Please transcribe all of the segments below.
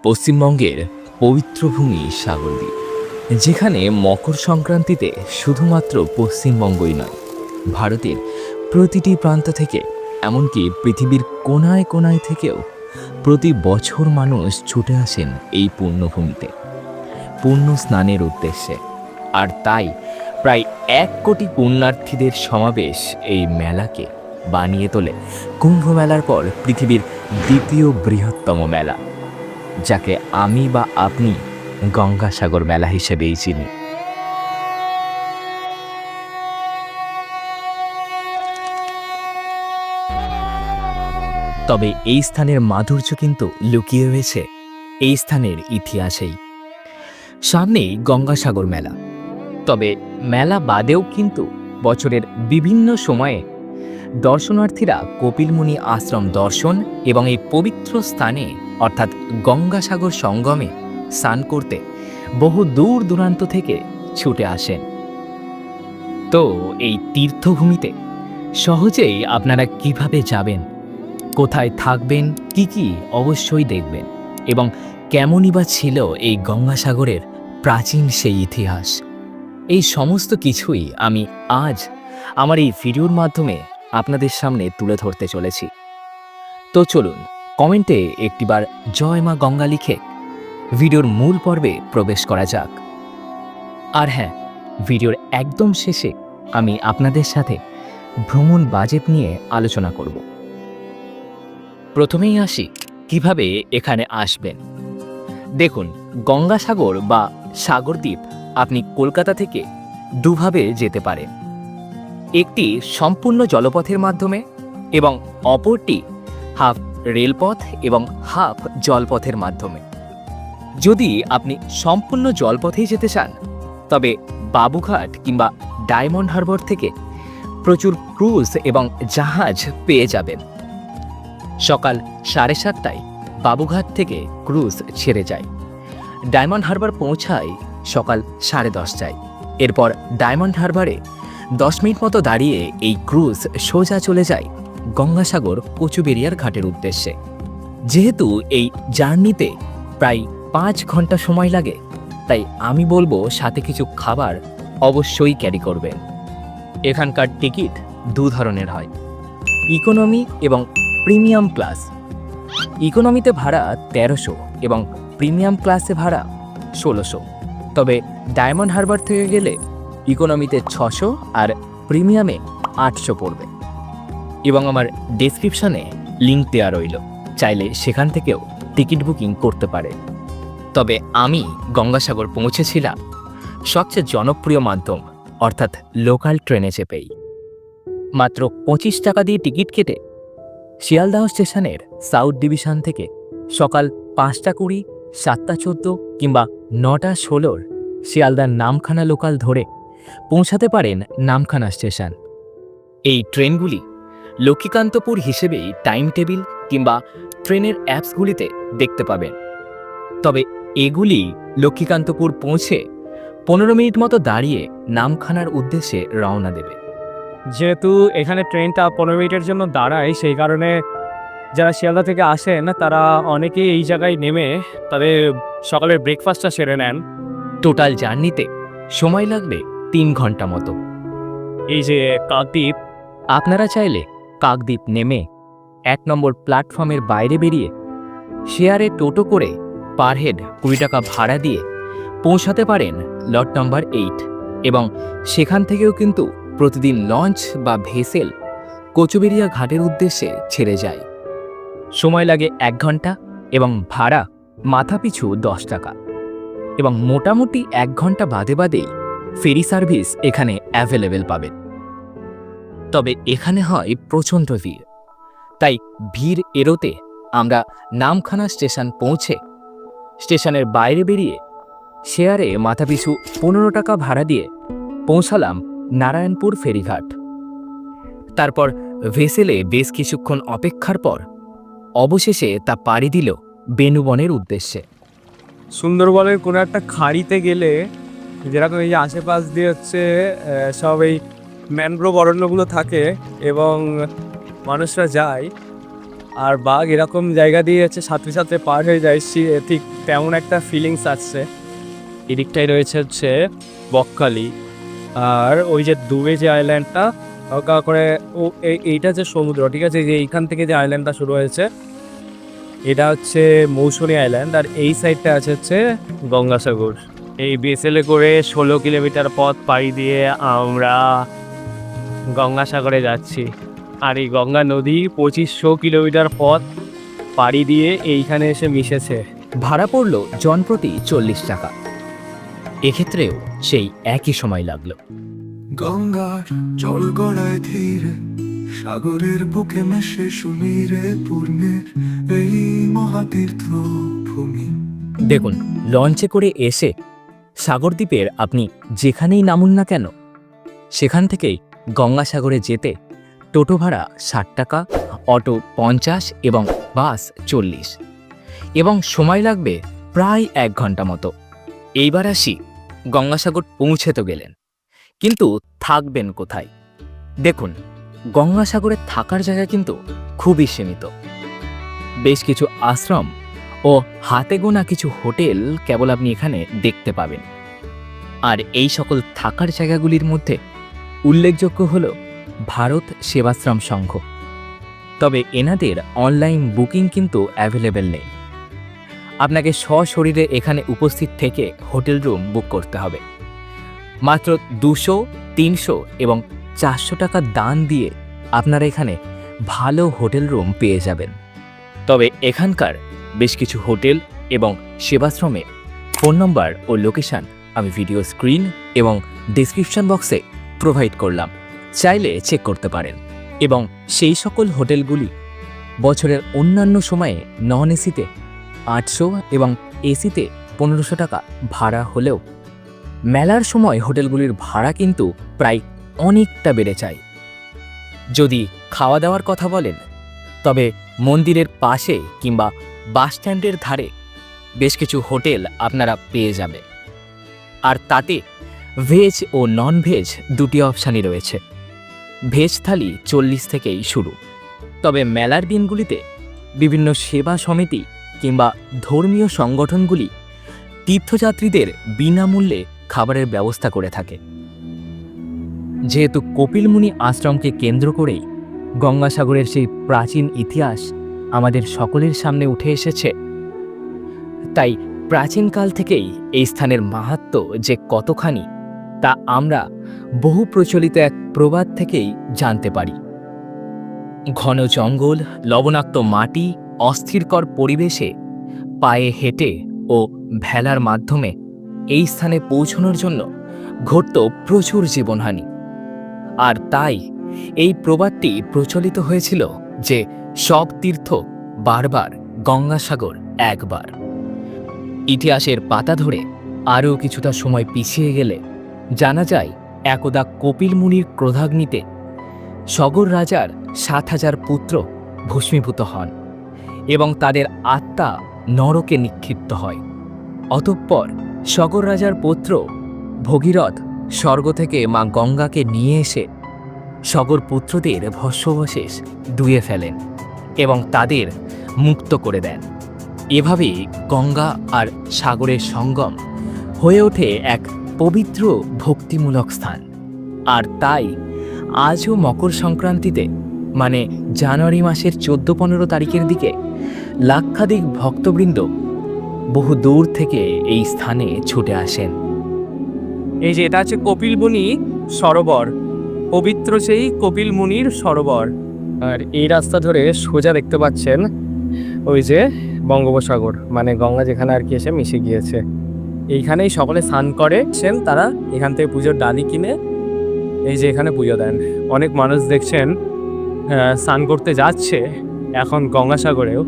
পশ্চিমবঙ্গের পবিত্র ভূমি সাগরদ্বীপ, যেখানে মকর সংক্রান্তিতে শুধুমাত্র পশ্চিমবঙ্গই নয়, ভারতের প্রতিটি প্রান্ত থেকে, এমনকি পৃথিবীর কোনায় কোনায় থেকেও প্রতি বছর মানুষ ছুটে আসেন এই পুণ্যভূমিতে পুণ্য স্নানের উদ্দেশ্যে। আর তাই প্রায় 1 কোটি পুণ্যার্থীদের সমাবেশ এই মেলাকে বানিয়ে তোলে কুম্ভ মেলার পর পৃথিবীর দ্বিতীয় বৃহত্তম মেলা, যাকে আমি বা আপনি গঙ্গাসাগর মেলা হিসেবেই চিনি। তবে এই স্থানের মাধুর্য কিন্তু লুকিয়ে রয়েছে এই স্থানের ইতিহাসেই। সামনেই গঙ্গাসাগর মেলা, তবে মেলা বাদেও কিন্তু বছরের বিভিন্ন সময়ে দর্শনার্থীরা কপিলমুনি আশ্রম দর্শন এবং এই পবিত্র স্থানে অর্থাৎ গঙ্গাসাগর সঙ্গমে স্নান করতে বহু দূর দূরান্ত থেকে ছুটে আসেন। তো এই তীর্থভূমিতে সহজেই আপনারা কিভাবে যাবেন, কোথায় থাকবেন, কি অবশ্যই দেখবেন, এবং কেমনই বা ছিল এই গঙ্গাসাগরের প্রাচীন সেই ইতিহাস, এই সমস্ত কিছুই আমি আজ আমার এই ভিডিওর মাধ্যমে আপনাদের সামনে তুলে ধরতে চলেছি। তো চলুন কমেন্টে একটিবার জয় মা গঙ্গা লিখে ভিডিওর মূল পর্বে প্রবেশ করা যাক। আর হ্যাঁ, ভিডিওর একদম শেষে আমি আপনাদের সাথে ভ্রমণ বাজেট নিয়ে আলোচনা করব। প্রথমেই আসি কিভাবে এখানে আসবেন। দেখুন, গঙ্গাসাগর বা সাগরদ্বীপ আপনি কলকাতা থেকে দুভাবে যেতে পারেন, একটি সম্পূর্ণ জলপথের মাধ্যমে এবং অপরটি হাফ রেলপথ এবং হাফ জলপথের মাধ্যমে। যদি আপনি সম্পূর্ণ জলপথেই যেতে চান, তবে বাবুঘাট কিংবা ডায়মন্ড হারবার থেকে প্রচুর ক্রুজ এবং জাহাজ পেয়ে যাবেন। সকাল 7:30টায় বাবুঘাট থেকে ক্রুজ ছেড়ে যায়, ডায়মন্ড হারবার পৌঁছায় সকাল 10:30টায়। এরপর ডায়মন্ড হারবারে 10 মিনিট মতো দাঁড়িয়ে এই ক্রুজ সোজা চলে যায় গঙ্গাসাগর কচুবেড়িয়ার ঘাটের উদ্দেশ্যে। যেহেতু এই জার্নিতে প্রায় 5 ঘন্টা সময় লাগে, তাই আমি বলবো সাথে কিছু খাবার অবশ্যই ক্যারি করবেন। এখানকার টিকিট 2 ধরনের হয়, ইকোনমি এবং প্রিমিয়াম ক্লাস। ইকোনমিতে ভাড়া 1300 এবং প্রিমিয়াম ক্লাসে ভাড়া 1600। তবে ডায়মন্ড হারবার থেকে গেলে ইকোনমিতে 600 আর প্রিমিয়ামে 800 পড়বে। এবং আমার ডেসক্রিপশনে লিঙ্ক দেওয়া রইল, চাইলে সেখান থেকেও টিকিট বুকিং করতে পারে। তবে আমি গঙ্গাসাগর পৌঁছেছিলাম সবচেয়ে জনপ্রিয় মাধ্যম অর্থাৎ লোকাল ট্রেনে চেপেই। মাত্র 25 টাকা দিয়ে টিকিট কেটে শিয়ালদাহ স্টেশনের সাউথ ডিভিশন থেকে সকাল 5:20, 7:14 কিংবা 9:16 শিয়ালদার নামখানা লোকাল ধরে পৌঁছাতে পারেন নামখানা স্টেশন। এই ট্রেনগুলি লক্ষ্মীকান্তপুর হিসেবেই টাইম টেবিল কিংবা ট্রেনের অ্যাপসগুলিতে দেখতে পাবেন। তবে এগুলি লক্ষ্মীকান্তপুর পৌঁছে 15 মিনিট মতো দাঁড়িয়ে নামখানার উদ্দেশ্যে রওনা দেবে। যেহেতু এখানে ট্রেনটা 15 মিনিটের জন্য দাঁড়ায়, সেই কারণে যারা শিয়ালদা থেকে আসেন তারা অনেকেই এই জায়গায় নেমে তাদের সকালের ব্রেকফাস্টটা সেরে নেন। টোটাল জার্নিতে সময় লাগবে 3 ঘন্টা মতো। এই যে কাকদ্বীপ, আপনারা চাইলে কাকদ্বীপ নেমে 1 নম্বর প্ল্যাটফর্মের বাইরে বেরিয়ে শেয়ারে টোটো করে পার হেড 20 টাকা ভাড়া দিয়ে পৌঁছাতে পারেন লট নাম্বার 8, এবং সেখান থেকেও কিন্তু প্রতিদিন লঞ্চ বা ভেসেল কচুবেড়িয়া ঘাটের উদ্দেশ্যে ছেড়ে যায়। সময় লাগে 1 ঘন্টা এবং ভাড়া মাথাপিছু 10 টাকা, এবং মোটামুটি 1 ঘন্টা বাদে বাদেই ফেরি সার্ভিস এখানে অ্যাভেলেবেল পাবেন। তবে এখানে হয় প্রচণ্ড ভিড়, তাই ভিড় এড়োতে আমরা নামখানা স্টেশন পৌঁছে স্টেশনের বাইরে বেরিয়ে শেয়ারে মাথাপিছু 15 টাকা ভাড়া দিয়ে পৌঁছালাম নারায়ণপুর ফেরিঘাট। তারপর ভেসেলে বেশ কিছুক্ষণ অপেক্ষার পর অবশেষে তা পাড়ি দিল বেনুবনের উদ্দেশ্যে। সুন্দরবনের কোনো একটা খাড়িতে গেলে যেরকম এই যে আশেপাশ দিয়ে সব এই ম্যানগ্রোভ অরণ্যগুলো থাকে এবং মানুষরা যায়, আর বাঘ এরকম জায়গা দিয়ে হচ্ছে সাথে সাথে পার হয়ে যায়, ঠিক তেমন একটা ফিলিংস আসছে। এদিকটাই রয়েছে হচ্ছে বকখালি, আর ওই যে দূরে যে আইল্যান্ডটা হালকা করে এইটা যে সমুদ্র, ঠিক আছে, যে এইখান থেকে যে আইল্যান্ডটা শুরু হয়েছে এটা হচ্ছে মৌসুমী আইল্যান্ড, আর এই সাইডটা আছে হচ্ছে গঙ্গাসাগর। এই বিএসএল করে 16 কিলোমিটার পথ পাড়ি দিয়ে আমরা গঙ্গাসাগরে যাচ্ছি। আর এই গঙ্গা নদী 2500 কিলোমিটার পথ পাড়ি দিয়ে এইখানে এসে মিশেছে। ভাড়া পড়ল জনপ্রতি 40 টাকা। এক্ষেত্রেও সেই একই সময় লাগলো। গঙ্গার জল গড়ায় ধীরে, সাগরের বুকে মেশে সুমিরে পূর্ণের এই মহাতীর্থ ভূমি। দেখুন, লঞ্চে করে এসে সাগরদ্বীপের আপনি যেখানেই নামুন না কেন, সেখান থেকেই গঙ্গাসাগরে যেতে টোটো ভাড়া 60 টাকা, অটো 50 এবং বাস 40, এবং সময় লাগবে প্রায় 1 ঘন্টা মতো। এইবার আসি, গঙ্গাসাগর পৌঁছে তো গেলেন, কিন্তু থাকবেন কোথায়? দেখুন, গঙ্গাসাগরে থাকার জায়গা কিন্তু খুবই সীমিত। বেশ কিছু আশ্রম ও হাতে গোনা কিছু হোটেল কেবল আপনি এখানে দেখতে পাবেন। আর এই সকল থাকার জায়গাগুলির মধ্যে উল্লেখযোগ্য হল ভারত সেবাশ্রম সংঘ। তবে এনাদের অনলাইন বুকিং কিন্তু অ্যাভেলেবেল নেই। আপনাকে সশরীরে এখানে উপস্থিত থেকে হোটেল রুম বুক করতে হবে। মাত্র 200, 300 এবং 400 টাকা দান দিয়ে আপনারা এখানে ভালো হোটেল রুম পেয়ে যাবেন। তবে এখানকার বেশ কিছু হোটেল এবং সেবাশ্রমে ফোন নম্বর ও লোকেশন আমি ভিডিও স্ক্রিন এবং ডেসক্রিপশন বক্সে প্রোভাইড করলাম, চাইলে চেক করতে পারেন। এবং সেই সকল হোটেলগুলি বছরের অন্যান্য সময়ে নন এসিতে 800 এবং এসিতে 1500 টাকা ভাড়া হলেও মেলার সময় হোটেলগুলির ভাড়া কিন্তু প্রায় অনেকটা বেড়ে যায়। যদি খাওয়া দাওয়ার কথা বলেন, তবে মন্দিরের পাশে কিংবা বাসস্ট্যান্ডের ধারে বেশ কিছু হোটেল আপনারা পেয়ে যাবে। আর তাতে ভেজ ও নন ভেজ দুটি অপশানই রয়েছে। ভেজ থালি 40 থেকেই শুরু। তবে মেলার দিনগুলিতে বিভিন্ন সেবা সমিতি কিংবা ধর্মীয় সংগঠনগুলি তীর্থযাত্রীদের বিনামূল্যে খাবারের ব্যবস্থা করে থাকে। যেহেতু কপিলমুনি আশ্রমকে কেন্দ্র করেই গঙ্গাসাগরের সেই প্রাচীন ইতিহাস আমাদের সকলের সামনে উঠে এসেছে, তাই প্রাচীনকাল থেকেই এই স্থানের মাহাত্ম্য যে কতখানি তা আমরা বহু প্রচলিত এক প্রবাদ থেকেই জানতে পারি। ঘন জঙ্গল, লবণাক্ত মাটি, অস্থিরকর পরিবেশে পায়ে হেঁটে ও ভেলার মাধ্যমে এই স্থানে পৌঁছানোর জন্য ঘটত প্রচুর জীবনহানি। আর তাই এই প্রবাদটি প্রচলিত হয়েছিল যে সব তীর্থ বারবার, গঙ্গাসাগর একবার। ইতিহাসের পাতা ধরে আরও কিছুটা সময় পিছিয়ে গেলে জানা যায় একদা কপিল মুনির ক্রোধাগ্নিতে সগর রাজার 7000 পুত্র ভস্মীভূত হন এবং তাদের আত্মা নরকে নিক্ষিপ্ত হয়। অতঃপর সগর রাজার পুত্র ভগীরথ স্বর্গ থেকে মা গঙ্গাকে নিয়ে এসে সগর পুত্রদের ভস্মাবশেষ ধুয়ে ফেলেন এবং তাদের মুক্ত করে দেন। এভাবেই গঙ্গা আর সাগরের সঙ্গম হয়ে ওঠে এক পবিত্র ভক্তিমূলক স্থান। আর তাই আজও মকর সংক্রান্তিতে, মানে জানুয়ারি মাসের 14-15 তারিখের দিকে লাক্ষাধিক ভক্তবৃন্দ বহু দূর থেকে এই স্থানে ছুটে আসেন। এই যে এটা হচ্ছে কপিলমুনি সরোবর, পবিত্র সেই কপিলমুনির সরোবর। আর এই রাস্তা ধরে সোজা দেখতে পাচ্ছেন ওই যে বঙ্গোপসাগর, মানে গঙ্গা যেখানে আর কি এসে মিশে গিয়েছে। এইখানেই সকলে স্নান করেছেন, তারা এখান থেকে পুজোর ডালি কিনে এই যে এখানে পুজো দেন। অনেক মানুষ দেখছেন স্নান করতে যাচ্ছে এখন গঙ্গাসাগরেও।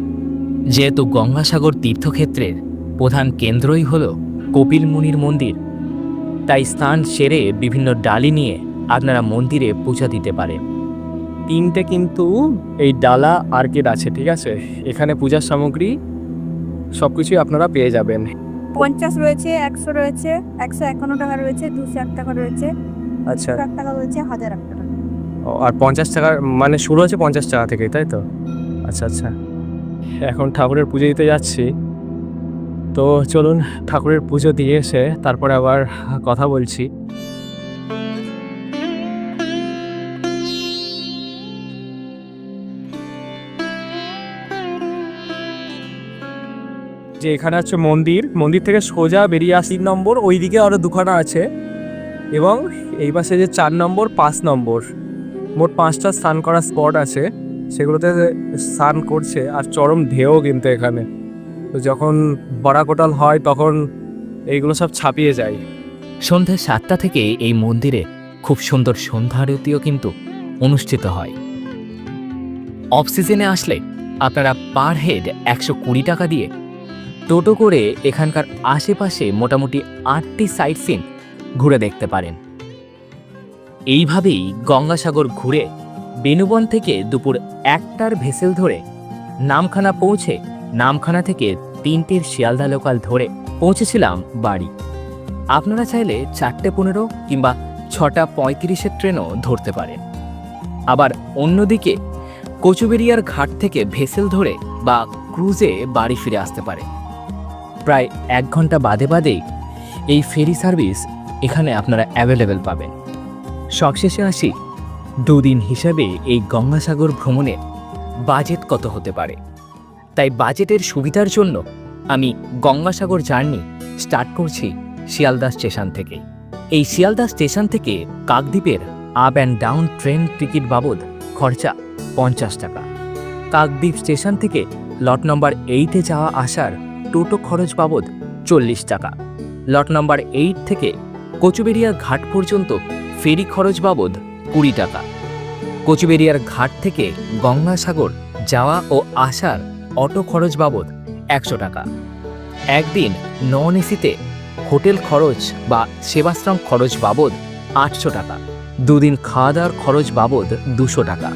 যেহেতু গঙ্গাসাগর তীর্থক্ষেত্রের প্রধান কেন্দ্রই হল কপিল মুনির মন্দির, তাই স্নান সেরে বিভিন্ন ডালি নিয়ে আপনারা মন্দিরে পূজা দিতে পারেন। 3টে কিন্তু এই ডালা আর্কেড আছে, ঠিক আছে? এখানে পূজার সামগ্রী সব কিছুই আপনারা পেয়ে যাবেন। 50 রয়েছে, 100 রয়েছে, 151 টাকা রয়েছে, 201 টাকা রয়েছে, আচ্ছা, 1 টাকা রয়েছে, 1001 টাকা। আর 50 টাকার মানে শুরু হচ্ছে 50 টাকা থেকে, তাই তো? আচ্ছা আচ্ছা, এখন ঠাকুরের পুজো দিতে যাচ্ছি। তো চলুন ঠাকুরের পুজো দিয়ে এসে তারপরে আবার কথা বলছি। যে এখানে আছে মন্দির, মন্দির থেকে সোজা বেরিয়ে আসি 3 নম্বর, ওইদিকে আরও দুখানা আছে, এবং এই পাশে যে 4 নম্বর 5 নম্বর, মোট 5টা স্নান করার স্পট আছে, সেগুলোতে স্নান করছে। আর চরম ঢেউ কিন্তু এখানে, তো যখন বড়াকোটাল হয় তখন এইগুলো সব ছাপিয়ে যায়। সন্ধ্যা 7টা থেকে এই মন্দিরে খুব সুন্দর সন্ধ্যা আরতিও কিন্তু অনুষ্ঠিত হয়। অফ সিজনে আসলে আপনারা পার হেড 120 টাকা দিয়ে টোটো করে এখানকার আশেপাশে মোটামুটি 8টি সাইট সিন ঘুরে দেখতে পারেন। এইভাবেই গঙ্গাসাগর ঘুরে বেনুবন থেকে দুপুর 1টার ভেসেল ধরে নামখানা পৌঁছে নামখানা থেকে 3টির শিয়ালদা লোকাল ধরে পৌঁছেছিলাম বাড়ি। আপনারা চাইলে 4:15 কিংবা 6:35-এর ট্রেনও ধরতে পারেন। আবার অন্যদিকে কচুবেড়িয়ার ঘাট থেকে ভেসেল ধরে বা ক্রুজে বাড়ি ফিরে আসতে পারে। প্রায় 1 ঘন্টা বাদে বাদেই এই ফেরি সার্ভিস এখানে আপনারা অ্যাভেলেবেল পাবেন। সবশেষে আসি 2 দিন হিসাবে এই গঙ্গাসাগর ভ্রমণের বাজেট কত হতে পারে। তাই বাজেটের সুবিধার জন্য আমি গঙ্গাসাগর জার্নি স্টার্ট করছি শিয়ালদা স্টেশন থেকে। এই শিয়ালদা স্টেশন থেকে কাকদ্বীপের up and down train ticket বাবদ খরচা 50 টাকা। কাকদ্বীপ স্টেশন থেকে লট নম্বর 8-এ যাওয়া আসার টোটো খরচ বাবদ 40 টাকা। লট নম্বর 8 থেকে কচুবেড়িয়া ঘাট পর্যন্ত ফেরি খরচ বাবদ 20 টাকা। কচুবেড়িয়ার ঘাট থেকে গঙ্গাসাগর যাওয়া ও আসার অটো খরচ বাবদ 100 টাকা। একদিন নন এসিতে হোটেল খরচ বা সেবাশ্রম খরচ বাবদ 800 টাকা। 2 দিন খাওয়া দাওয়ার খরচ বাবদ 200 টাকা।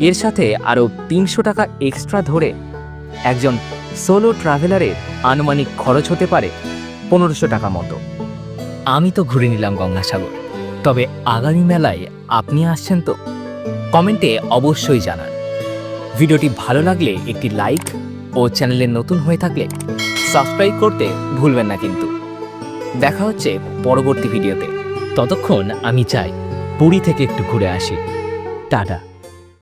এর সাথে আরও 300 টাকা এক্সট্রা ধরে একজন সোলো ট্রাভেলারের আনুমানিক খরচ হতে পারে 1500 টাকা মতো। আমি তো ঘুরে নিলাম গঙ্গাসাগর, তবে আগামী মেলায় আপনি আসছেন তো? কমেন্টে অবশ্যই জানান। ভিডিওটি ভালো লাগলে একটি লাইক ও চ্যানেলে নতুন হয়ে থাকলে সাবস্ক্রাইব করতে ভুলবেন না কিন্তু। দেখা হচ্ছে পরবর্তী ভিডিওতে। ততক্ষণ আমি চাই পুরী থেকে একটু ঘুরে আসি। টাটা।